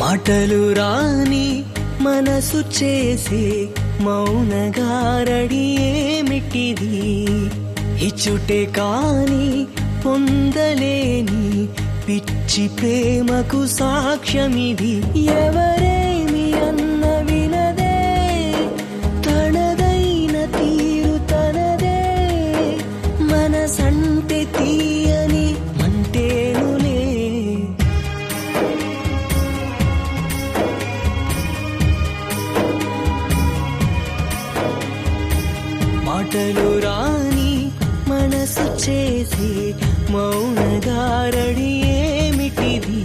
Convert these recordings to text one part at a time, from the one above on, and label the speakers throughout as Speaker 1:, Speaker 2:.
Speaker 1: మాటలు రాని మనసు చేసే మౌనగారడి ఏమిటిది, ఇచ్చుటే కాని పొందలేని పిచ్చి ప్రేమకు సాక్ష్యమిది. ఎవరేమి అన్న వినదే, తనదైన తీరు తనదే, మనసంటే తీయని మంటేనులే. మాటలు రాని మనసు చేసి మౌనగారడి ఏమిటిది,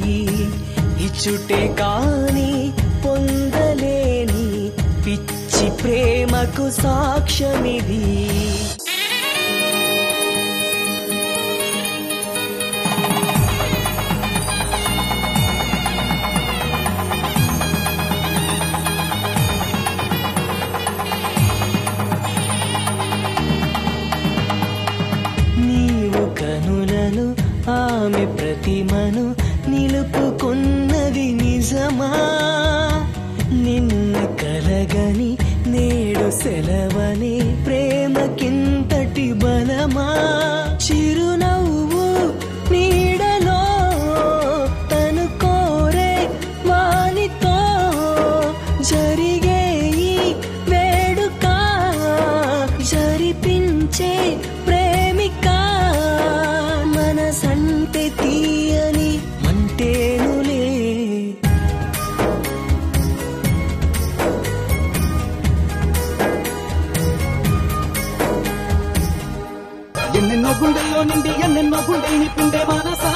Speaker 1: ఇచ్చుటే కాని పొందలేని పిచ్చి ప్రేమకు సాక్ష్యమిది. కనులను ఆమె ప్రతిమను నిలుపుకున్నది నిజమా, నిన్న కలగని నేడు సెలవని ప్రేమకింతటి బలమా. చిరునవ్వు నీడలో తను కోరే వానితో జరిగే ఈ వేడుక, జరిపించే ప్రేమిక, మనసంటే తీయని మంటేనులే.
Speaker 2: ఎన్నెన్నో గుండెల్లో నిండి ఎన్నెన్నో గుండెల్ని పిండే మనసా